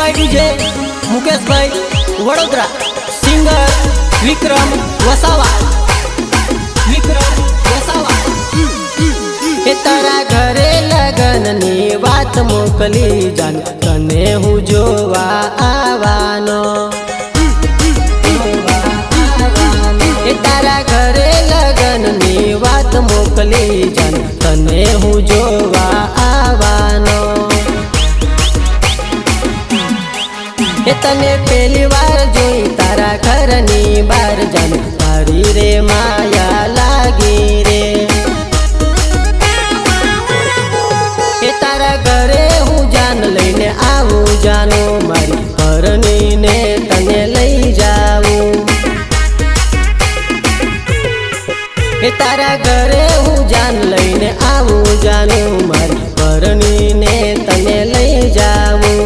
शिवाय डीजे मुकेश भाई वडोदरा, सिंगर विक्रम वसावा। तारा घरे लगन नी बात मोकली जान, तने हूँ जोवा आवानो। तारा घरे लगन नी बात मोकली जान, तने हूँ जोवा आवानो। तने पहली बार जोई तारा घर नी बार जान, तारी रे माया लागी रे। तारा घरे हूँ जान लईने आवू जानो, मारी परनी ने तने लई जाऊ। तारा घरे हूँ जान लईने आवू जानो, मारी परनी ने तने लई जाऊ।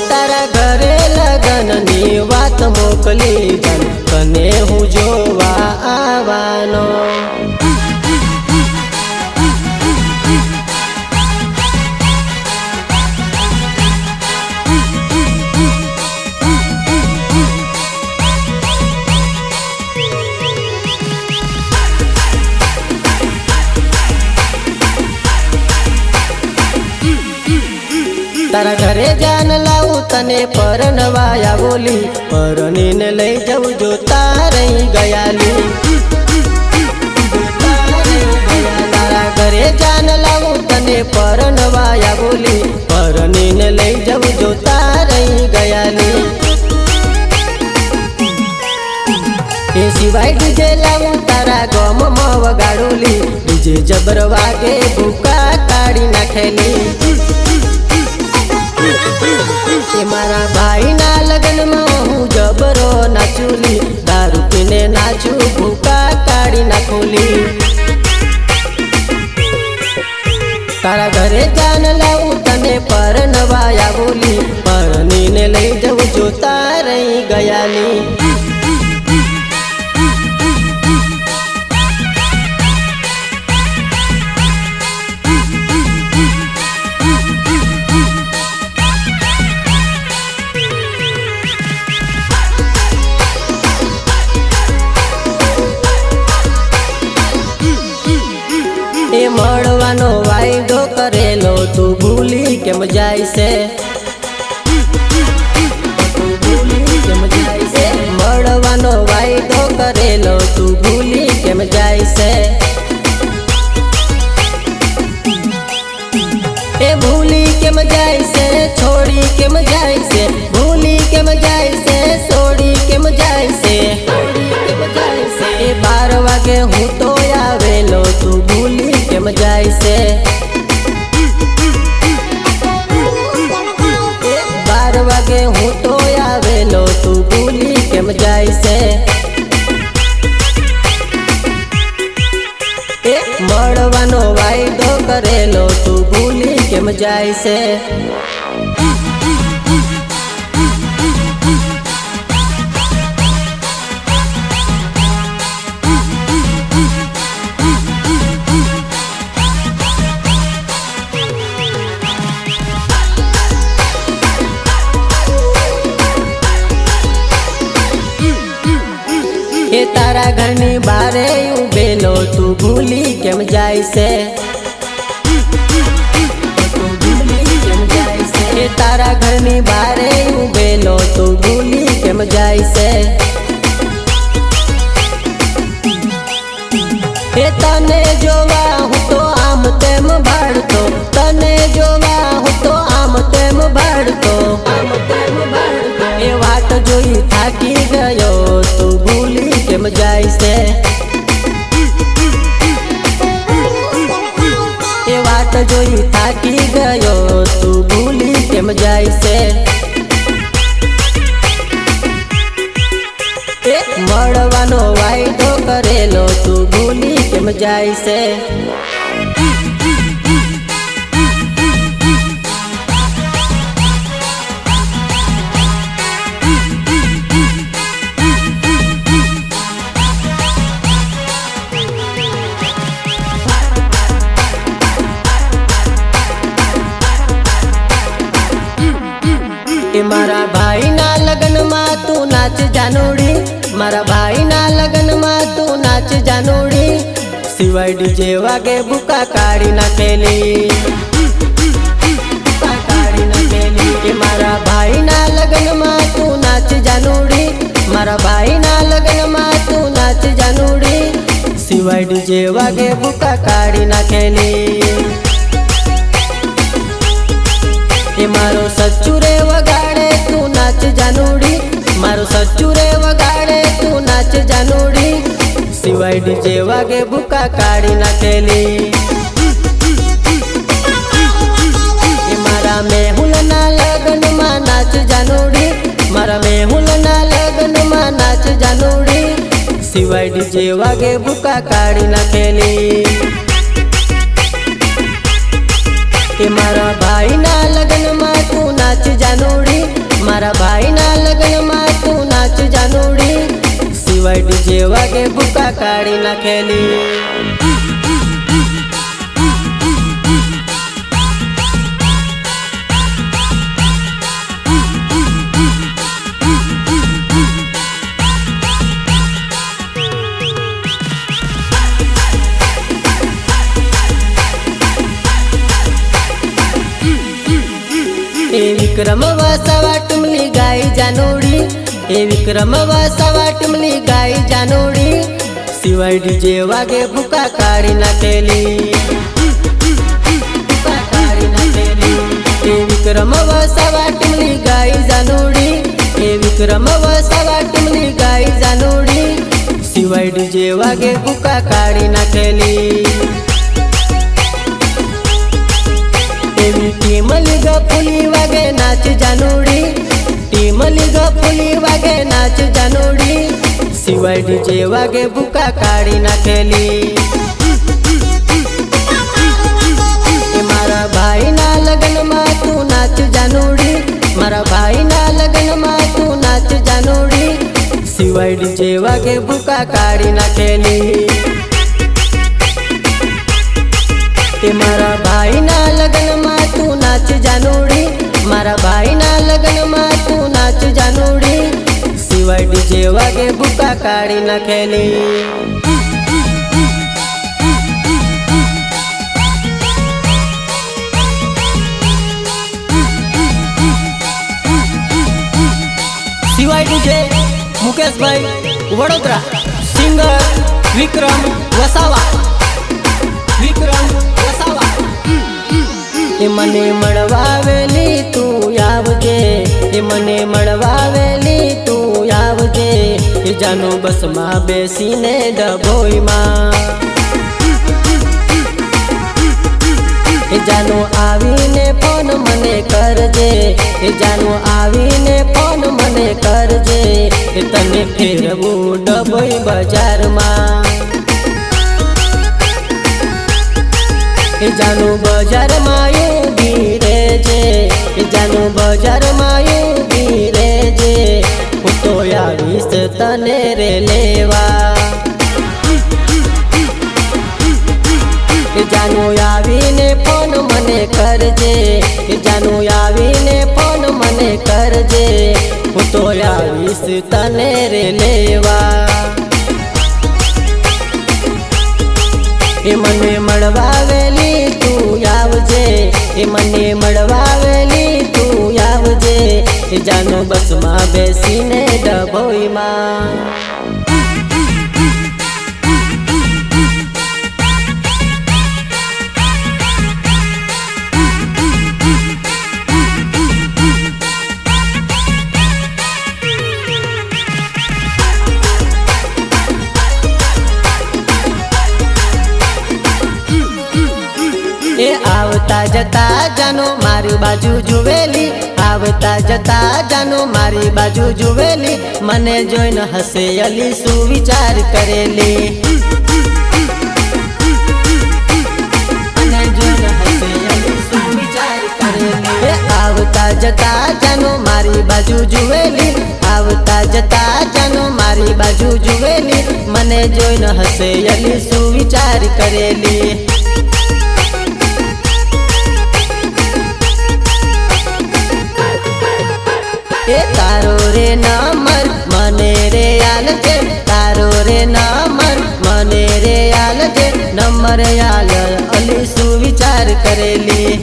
तारा घरे लगन नी बात मोकली जान, तने हूँ जोवा आवानो। तारा घरे जान लाऊ तने परनवाया बोली, परनी ने लई जाऊ जो तारई गयाली। तारा घरे जान लाऊ तने परनवाया बोली, परनी ने लई जाऊ जो तारई गयाली। ए शिवाय डीजे लाऊ तारा गम मव गाड़ोली, डीजे जबरवा के भूका काढ़ी नाखेली। मारा भाई ना लगन में हूँ जबरो नाचूली, दारू पीने नाचू भूका काढ़ी ना खोली। तारा घरे जान लाऊ तने परनवाया बोली, परनी ने लई जाऊ जो तारई गयाली। ए मड़वानो वायदो करेलो तू भूली केम जाई से। मड़वानो वायदो करेलो तू भूली केम जाई से। ए भूली केम जाई से, छोड़ी केम जाई से, भूली केम जाई से, छोड़ी केम जाई से। ए 12 वागे हूँ तो आवेलो तू भूली केम जाई से। 12 वागे हूँ तो आवेलो तू भूली केम जाई से। मड़वानो वायदो करेलो तू भूली केम जाई से। ए तारा घरनी बारे उबेलो तू भूली केम जाई से। ए तारा घरनी बारे उबेलो तू भूली केम जाई से। ए तने जोवा हूँ तो आम तेम भाड़तो, तने जोवा हूँ तो आम तेम भाड़तो। ए वाट जोई थाकी गयो तू भूली केम जाई से। ए वाट जोई थाकी गयो तू भूली केम जाई से। मड़वानो वायदो करेलो तू भूली केम जाई से। એ મારા ભાઈના લગ્નમાં તું નાચ જાનુડી, મારા ભાઈના લગ્નમાં તું નાચ જાનુડી, સિવાય ડીજે વાગે ભૂકા કાઢી નાખેલી, ભૂકા કાઢી નાખેલી। એ મારા ભાઈના લગ્નમાં તું નાચ જાનુડી, મારા ભાઈના લગ્નમાં તું નાચ જાનુડી, સિવાય ડીજે વાગે ભૂકા કાઢી નાખેલી। એ મારો સચ્ચુ રે વગાડે તું નાચ જાનુડી, મારો સચ્ચુ રે વગાડે તું નાચ જાનુડી, સિવાય ડીજે વાગે ભૂકા કાઢી નાખેલી। એ મારા મેહુલના લગ્નમાં નાચ જાનુડી, મારા મેહુલના લગ્નમાં નાચ જાનુડી, સિવાય ડીજે વાગે ભૂકા કાઢી નાખેલી। એ મારા ભાઈના લગ્નમાં તું નાચ જાનુડી, મારા ભાઈના લગ્નમાં તું નાચ જાનુડી, સિવાય ડીજે વાગે ભૂકા કાઢી નાખેલી। એ વિક્રમ વસાવા ટુમલી ગાય જાનુડી, એ વિક્રમ વસાવા ટુમલી ગાય જાનુડી, સિવાય ડીજે વાગે ભૂકા કાઢી નાખેલી, ભૂકા કાઢી નાખેલી। એ વિક્રમ વસાવા ટુમલી ગાય જાનુડી, એ વિક્રમ વસાવા ટુમલી ગાય જાનુડી, સિવાય ડીજે વાગે ભૂકા કાઢી નાખેલી। એવી ટીમલી ગફુલી વાગે નાચ જાનુડી, ટીમલી ગફુલી વાગે નાચ જાનુડી, સિવાય ડીજે વાગે ભૂકા કાઢી નાખેલી। એ મારા ભાઈના લગ્નમાં તું નાચ જાનુડી, મારા ભાઈના લગ્નમાં તું નાચ જાનુડી, સિવાય ડીજે વાગે ભૂકા કાઢી નાખેલી। એ મારા ભાઈના લગ્નમાં તું નાચ જાનુડી, મારા ભાઈના લગ્નમાં તું નાચ જાનુડી, સિવાય ડીજે વાગે ભૂકા કાઢી નાખેલી। સિવાય ડીજે મુકેશભાઈ વડોદરા, સિંગર વિક્રમ વસાવા, વિક્રમ વસાવા। એ મને મળવાવેલી તું આવજે, એ મને મળવાવેલી તું આવજે, એ જાનું બસમાં બેસીને ડભોઈમાં, એ જાનું આવીને ફોન મને કરજે, એ જાનું આવીને ફોન મને કરજે, એ તને ફેરવું ડભોઈ બજારમાં, એ જાનું બજારમાં ઊભી રહેજે, એ જાનું બજારમાં ઊભી રહેજે, હું તો આવીશ તને રે લેવા, એ જાનું આવીને ફોન મને કરજે, એ જાનું આવીને ફોન મને કરજે, હું તો આવીશ તને રે લેવા। એ મને મળવાવેલી તું આવજે, એ મને મળવાવેલી તું આવજે, એ જાનું બસમાં બેસીને ડભોઈમાં। એ આવતા જતા જાનો મારી બાજુ જુવેલી, આવતા જતા જાનો મારી બાજુ જુવેલી, મને જોઈને હસે અલી સુવિચાર કરેલી, મને જોઈને હસે અલી સુવિચાર કરેલી। એ આવતા જતા જાનો મારી બાજુ જુવેલી, આવતા જતા જાનો મારી બાજુ જુવેલી, મને જોઈને હસે અલી સુવિચાર કરેલી। એ તારો રે નંબર મને રે આલજે, તારો રે નંબર મને રે આલજે, નંબર આલ અલી સુવિચાર કરેલી.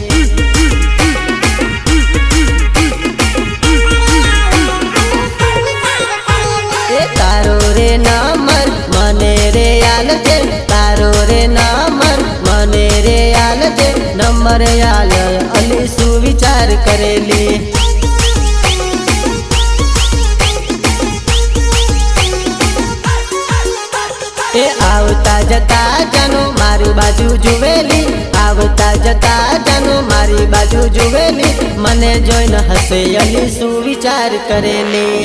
એ તારો રે નંબર મને રે આલજે, તારો રે નંબર મને રે આલજે, નંબર આલ અલી સુવિચાર કરેલી. એ આવતા જતા જાનો મારી બાજુ જુવેલી, આવતા જતા જાનો મારી બાજુ જુવેલી, મને જોઈને હસે અલી સુવિચાર કરેલી.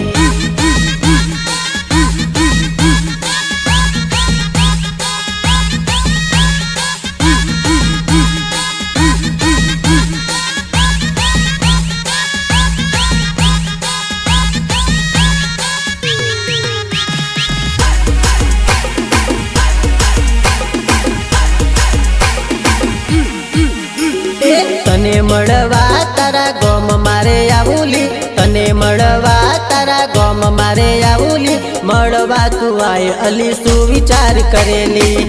તને મળવા તારા ગોમ મારે આવુલી, તને મળવા તારા ગોમ મારે આવુલી, મળવા તું આય અલી સુવિચાર કરેલી.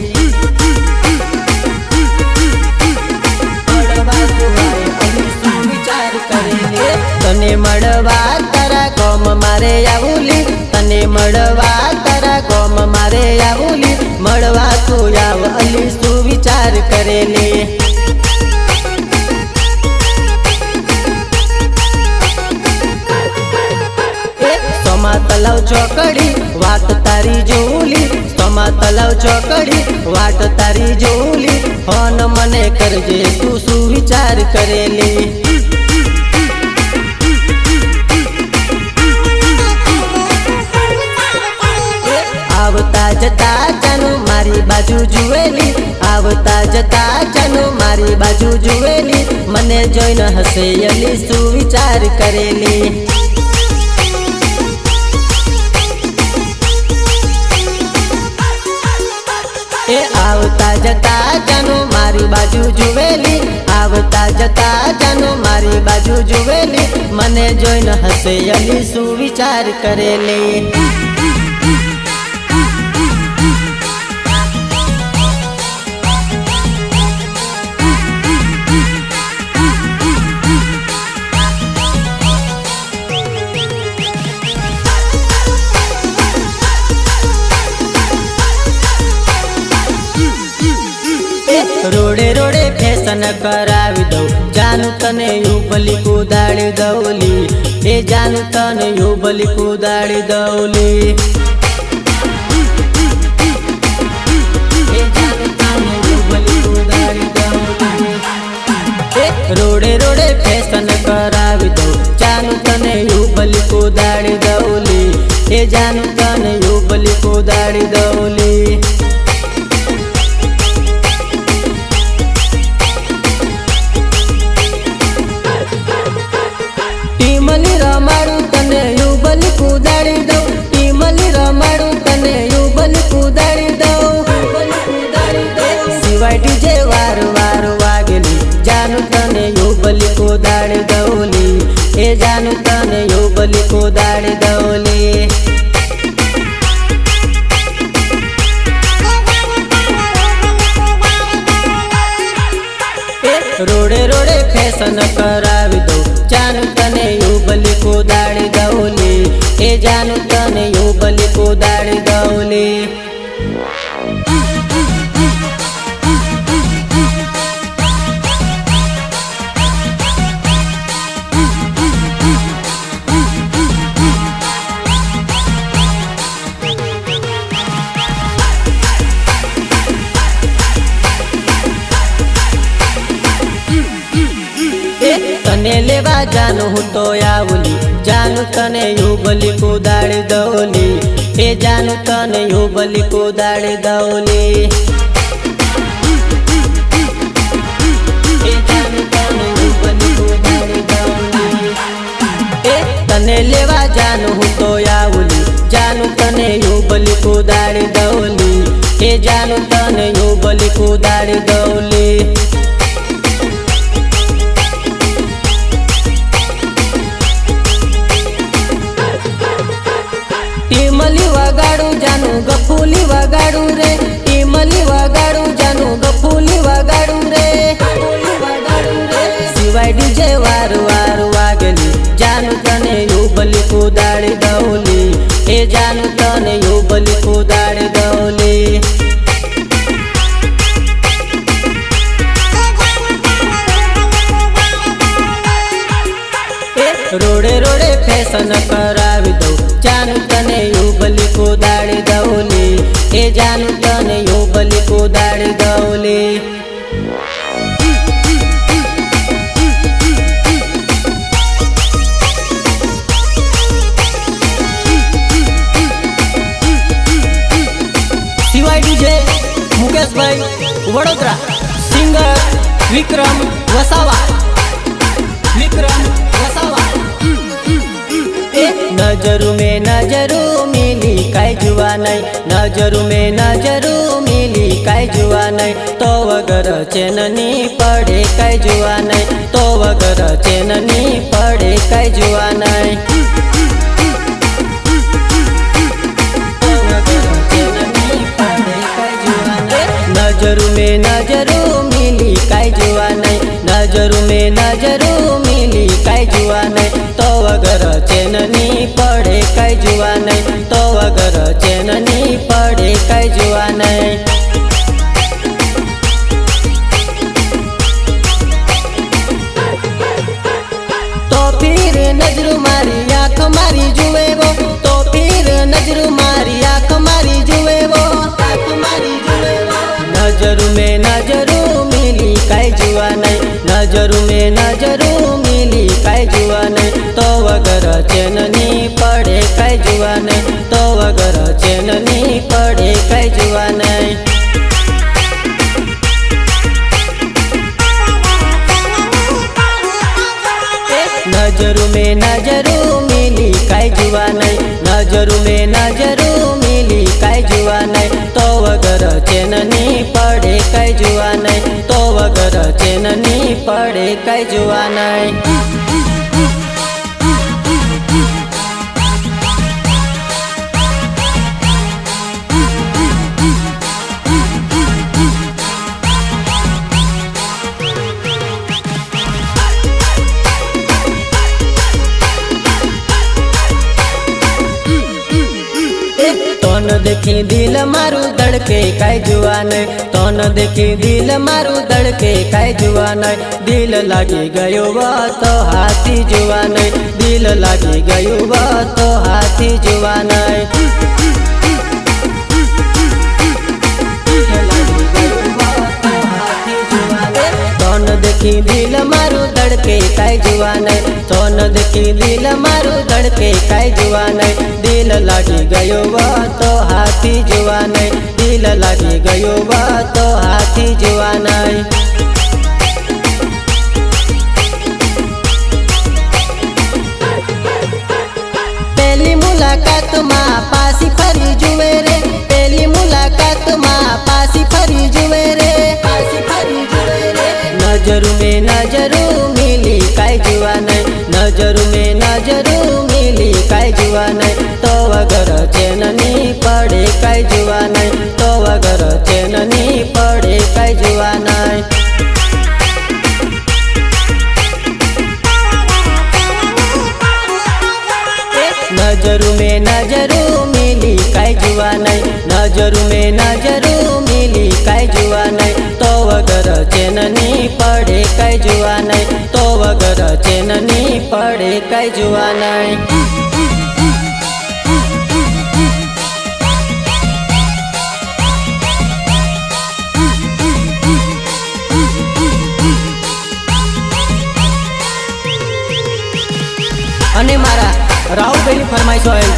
મળવા તું આય અલી સુવિચાર કરેલી. તને મળવા તારા ગોમ મારે આવુલી, તને મળવા તારા ગોમ મારે આવુલી, મળવા તું આવ અલી સુવિચાર કરેલી. સોમા તલાવ ચોકડી વાત તારી જોલી, સોમા તલાવ ચોકડી વાત તારી જોલી, ફોન મને કરજે તું સુવિચાર કરેલી. આવતા જતા જાનું મારી બાજુ જુવેલી, આવતા જતા જાનું મારી બાજુ જુવેલી, મને જોઈને હસે અલી સુવિચાર કરેલી. એ આવતા જતા જાનો મારી બાજુ જુવેલી, આવતા જતા જાનો મારી બાજુ જુવેલી, મને જોઈને હસે અલી સુવિચાર કરેલી. રોડે રોડે ફેશન કરાવી દઉં, જાનું તને યુબલી કુદાડી દઉલી, એ જાનું તને યુબલી કુદાડી દઉલી. રોડે રોડે ફેશન કરાવી દઉં, જાનું તને યુબલી કુદાડી દઉલી, એ જાનું તને યુબલી કુદાડી દઉલી. ટીમલી રમાડું તને યુબલી કુદાડી દઉં, ટીમલી રમાડું તને યુબલી કુદાડી દઉં. સિવાય ડીજે વાર વાર વાગેલી, જાનું તને યુબલી કુદાડી દઉલી, એ જાનું તને યુબલી કુદાડી દઉલી. રોડે રોડે ફેશન કરાવી દઉં, જાનું તને યુબલી કુદાડી દઉલી, એ જાનું તને યુબલી કુદાડી દઉલી. તને લેવા જાનું હું તો આવુલી, જાનું તને યુબલી કુદાડી દઉલી, એ જાનું તને યુબલી કુદાડી દઉલી. એ જાનું તને યુબલી કુદાડી દઉલી. એ તને લેવા જાનું હું તો આવુલી, જાનું તને યુબલી કુદાડી દઉલી, એ જાનું તને યુબલી કુદાડી દઉલી. जानू तने युबली कुदाड़ी दौली, ए जानू तने युबली कुदाड़ी दौली। रोडे रोडे फैशन करावी दो, जानू तने युबली कुदाड़ी दौली, ए जानू तने युबली कुदाड़ी दौली। डीजे मुकेश भाई वडोदरा, सिंगर विक्रम वसावा, विक्रम वसावा। नजरू में नजरू मिली काई जुआ नहीं, नजरू में नजरू मिली काई जुआ नहीं, तो वगर चेननी पड़े काई जुआ नहीं, तो वगर चेननी पड़े काई जुआ नहीं। नजरू में नजरू मिली काई जुआ नहीं, नजरू में नजरू मिली काई जुआ नहीं, तो अगर चेननी पड़े काई जुआ नहीं, तो अगर चेननी पड़े काई जुआ नहीं। तो फिर नजरू मारी आँख मारी जुए वो, तो फिर नजरू मारी आँख मारी जुए वो, आँख मारी जुए वो। नजरू में नजरू मिली काई जुआ नहीं, नजरू में नजरू मिली काई जुआ नहीं, तो अगर चेननी पड़े काई जुआ नहीं, तो अगर चेननी पड़े काई जुआ नहीं। नजरू में नजरू मिली काई जुआ नहीं, नजरू में नजरू मिली काई जुआ नहीं, तो अगर चेननी पड़े काई जुआ नहीं, तो अगर चेननी पड़े काई जुआ नहीं। तोन देखी दिल मारू धड़के काई जुआ नहीं, तोन देखी दिल मारू धड़के काई जुआ नहीं, दिल लागी गयो वो तो हाथी जुआ नहीं, दिल लागी गयो वो तो हाथी जुआ नहीं। तोन देखी दिल मारू धड़के काई जुआ नहीं, तोन देखी दिल मारू धड़के काई जुआ नहीं, दिल लागी गयो वो तो हाथी जुआ नहीं, दिल लागी गयो वो तो हाथी जुआ नहीं। पहली मुलाकात माँ पासी फरी जुए रे, पहली मुलाकात माँ पासी फरी जुए रे, पासी फरी जुए रे। नजरू में नजरू मिली काई जुआ नहीं, नजरू में नजरू मिली काई जुआ नहीं, तो अगर चेननी पड़े काई जुआ नहीं, तो अगर चेननी पड़े काई जुआ नहीं। नजरू में नजरू मिली काई जुआ नहीं, नजरू में नजरू मिली काई जुआ नहीं, तो अगर चेननी पड़े काई जुआ नहीं, तो अगर चेननी पड़े काई जुआ नहीं। અને મારા રાહુલભાઈની ફરમાઈશ હોય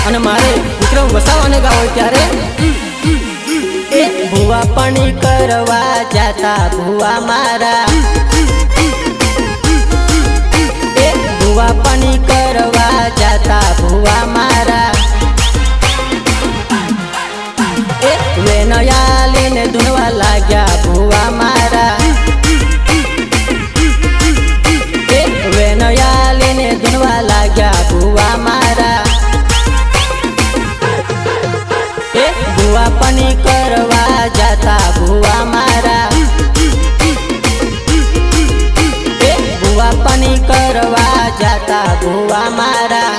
અને મારે વિક્રમ વસાવાને ગાવો ત્યારે એ ભુવા પાણી કરવા જાતા ભુવા મારા, એ ભુવા પાણી કરવા જાતા ભુવા મારા, એ વેનયાલીને ધૂણવા લાગ્યા ભુવા મારા, એ વેનયાલીને ધૂણવા લાગ્યા ભુવા મારા, એ ભુવા પાણી કરવા જાતા ભુવા મારા, એ ભુવા પાણી કરવા જાતા ભુવા મારા।